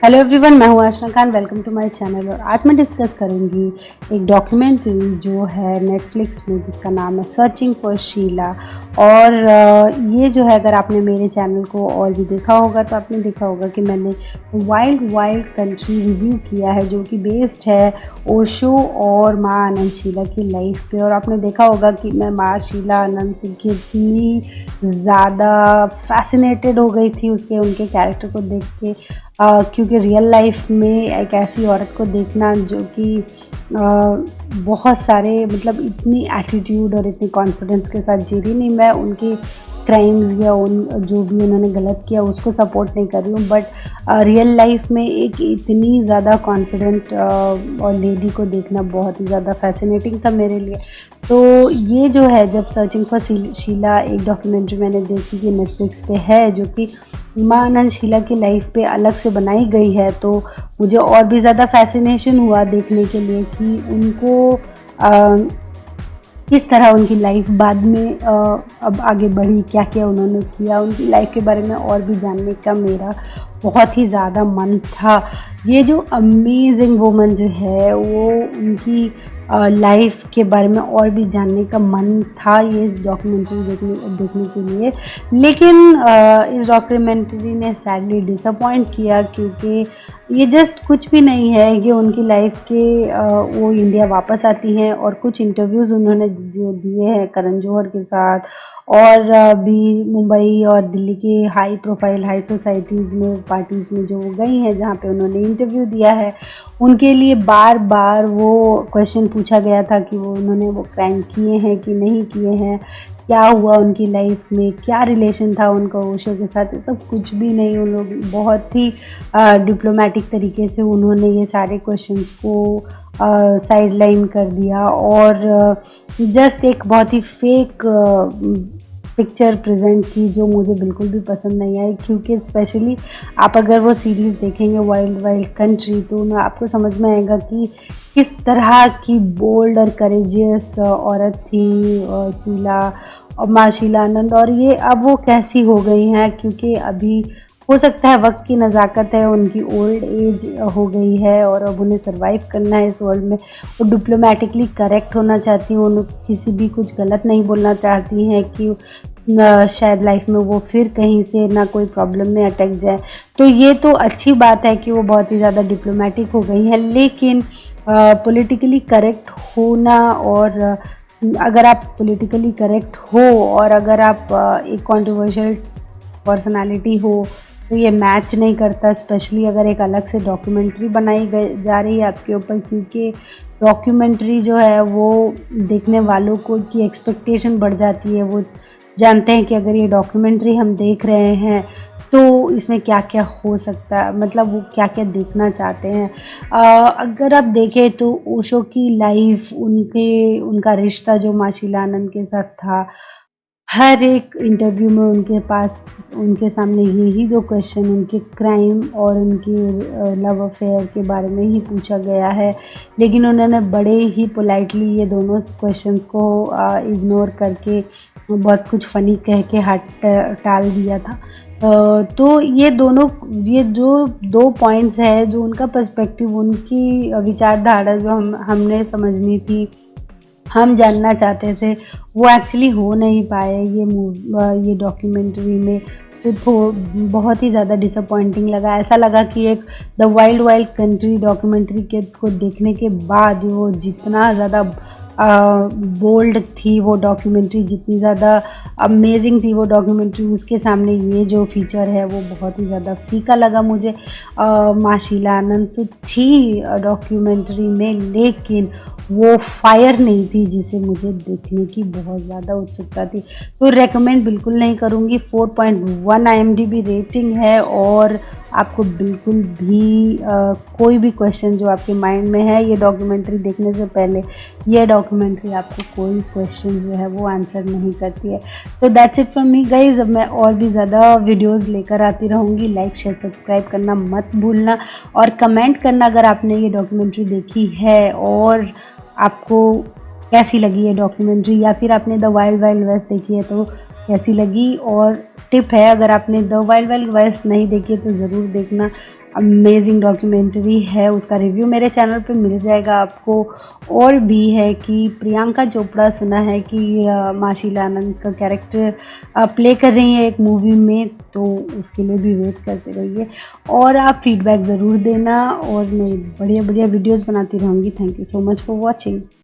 Hello everyone, मैं हूँ Aashna Khan. Welcome to my channel. और आज मैं डिस्कस करूँगी एक डॉक्यूमेंट्री जो है नेटफ्लिक्स में, जिसका नाम है सर्चिंग फॉर शीला। और ये जो है, अगर आपने मेरे चैनल को और भी देखा होगा तो आपने देखा होगा कि मैंने वाइल्ड वाइल्ड कंट्री रिव्यू किया है, जो कि बेस्ड है ओशो और माँ आनंद शीला की लाइफ पे। और आपने देखा होगा कि मैं माँ शीला आनंद से कितनी ज़्यादा फैसिनेटेड हो गई थी उनके कैरेक्टर को देख के। क्योंकि रियल लाइफ में एक ऐसी औरत को देखना जो कि बहुत सारे, मतलब इतनी एटीट्यूड और इतनी कॉन्फिडेंस के साथ जी रही। नहीं, मैं उनके क्राइम्स या उन जो भी उन्होंने गलत किया उसको सपोर्ट नहीं कर रही हूँ, बट रियल लाइफ में एक इतनी ज़्यादा कॉन्फिडेंट और लेडी को देखना बहुत ही ज़्यादा फैसिनेटिंग था मेरे लिए। तो ये जो है, जब सर्चिंग फॉर शीला एक डॉक्यूमेंट्री मैंने देखी कि नेटफ्लिक्स पे है, जो कि माँ आनंद शीला की लाइफ पे अलग से बनाई गई है, तो मुझे और भी ज़्यादा फैसिनेशन हुआ देखने के लिए कि उनको किस तरह उनकी लाइफ बाद में अब आगे बढ़ी, क्या क्या उन्होंने किया, उनकी लाइफ के बारे में और भी जानने का मेरा बहुत ही ज़्यादा मन था। ये जो अमेजिंग वुमन जो है, वो उनकी लाइफ के बारे में और भी जानने का मन था ये डॉक्यूमेंट्री देखने के लिए। लेकिन इस डॉक्यूमेंट्री ने सैडली डिसअपॉइंट किया, क्योंकि ये जस्ट कुछ भी नहीं है कि उनकी लाइफ के वो इंडिया वापस आती हैं और कुछ इंटरव्यूज़ उन्होंने जो दिए हैं करण जौहर के साथ, और भी मुंबई और दिल्ली के हाई प्रोफाइल हाई सोसाइटीज़ में, पार्टीज़ में जो वो गई हैं, जहाँ पे उन्होंने इंटरव्यू दिया है, उनके लिए बार बार वो क्वेश्चन पूछा गया था कि उन्होंने वो क्राइम किए हैं कि नहीं किए हैं, क्या हुआ उनकी लाइफ में, क्या रिलेशन था उनका ओशो के साथ। ये सब कुछ भी नहीं, उन लोग बहुत ही डिप्लोमेटिक तरीके से उन्होंने ये सारे क्वेश्चंस को साइड लाइन कर दिया, और जस्ट एक बहुत ही फेक पिक्चर प्रेजेंट की, जो मुझे बिल्कुल भी पसंद नहीं आई। क्योंकि स्पेशली आप अगर वो सीरीज़ देखेंगे वाइल्ड वाइल्ड कंट्री, तो आपको समझ में आएगा कि किस तरह की बोल्ड और करेजियस औरत थी शीला और माँ शीला आनंद, और ये अब वो कैसी हो गई हैं। क्योंकि अभी हो सकता है वक्त की नज़ाकत है, उनकी ओल्ड एज हो गई है और अब उन्हें सर्वाइव करना है इस वर्ल्ड में। वो डिप्लोमेटिकली करेक्ट होना चाहती हैं, उन्हें किसी भी कुछ गलत नहीं बोलना चाहती हैं कि शायद लाइफ में वो फिर कहीं से ना कोई प्रॉब्लम में अटक जाए। तो ये तो अच्छी बात है कि वो बहुत ही ज़्यादा डिप्लोमेटिक हो गई हैं, लेकिन पॉलिटिकली करेक्ट होना, और अगर आप पॉलिटिकली करेक्ट हो और अगर आप एक कंट्रोवर्शियल पर्सनालिटी हो, तो ये मैच नहीं करता। स्पेशली अगर एक अलग से डॉक्यूमेंट्री बनाई जा रही है आपके ऊपर, क्योंकि डॉक्यूमेंट्री जो है वो देखने वालों को की एक्सपेक्टेशन बढ़ जाती है। वो जानते हैं कि अगर ये डॉक्यूमेंट्री हम देख रहे हैं तो इसमें क्या क्या हो सकता है, मतलब वो क्या क्या देखना चाहते हैं। अगर आप देखें तो ओशो की लाइफ, उनका रिश्ता जो माँ शीला आनंद के साथ था, हर एक इंटरव्यू में उनके सामने यही दो क्वेश्चन, उनके क्राइम और उनके लव अफेयर के बारे में ही पूछा गया है। लेकिन उन्होंने बड़े ही पोलाइटली ये दोनों क्वेश्चंस को इग्नोर करके बहुत कुछ फ़नी कह के टाल दिया था। तो ये जो दो पॉइंट्स है, जो उनका पर्सपेक्टिव, उनकी विचारधारा जो हमने समझनी थी, हम जानना चाहते थे, वो एक्चुअली हो नहीं पाए ये डॉक्यूमेंट्री में। तो बहुत ही ज़्यादा डिसअपॉइंटिंग लगा। ऐसा लगा कि एक the wild wild country documentary को देखने के बाद वो जितना ज़्यादा बोल्ड थी वो डॉक्यूमेंट्री, जितनी ज़्यादा अमेजिंग थी वो डॉक्यूमेंट्री, उसके सामने ये जो फीचर है वो बहुत ही ज़्यादा फीका लगा मुझे। माँ शीला आनंद तो थी डॉक्यूमेंट्री में, लेकिन वो फायर नहीं थी जिसे मुझे देखने की बहुत ज़्यादा उत्सुकता थी। तो रेकमेंड बिल्कुल नहीं करूँगी। 4.1 IMDb रेटिंग है, और आपको बिल्कुल भी कोई भी क्वेश्चन जो आपके माइंड में है ये डॉक्यूमेंट्री देखने से पहले, ये डॉक्यूमेंट्री आपको कोई क्वेश्चन जो है वो आंसर नहीं करती है। तो that's it from me guys. अब मैं और भी ज़्यादा वीडियोस लेकर आती रहूँगी। लाइक शेयर सब्सक्राइब करना मत भूलना, और कमेंट करना अगर आपने ये डॉक्यूमेंट्री देखी है और आपको कैसी लगी है डॉक्यूमेंट्री, या फिर आपने द वाइल्ड वाइल्ड वेस्ट देखी है तो कैसी लगी। और टिप है, अगर आपने द वाइल्ड वाइल्ड वेस्ट नहीं देखी है तो ज़रूर देखना। अमेजिंग डॉक्यूमेंट्री है, उसका रिव्यू मेरे चैनल पे मिल जाएगा आपको। और भी है कि प्रियंका चोपड़ा सुना है कि माशीला आनंद का कैरेक्टर प्ले कर रही हैं एक मूवी में, तो उसके लिए भी वेट करते रहिए और आप फीडबैक ज़रूर देना और मैं बढ़िया बढ़िया वीडियोस बनाती रहूँगी। Thank you so much for watching.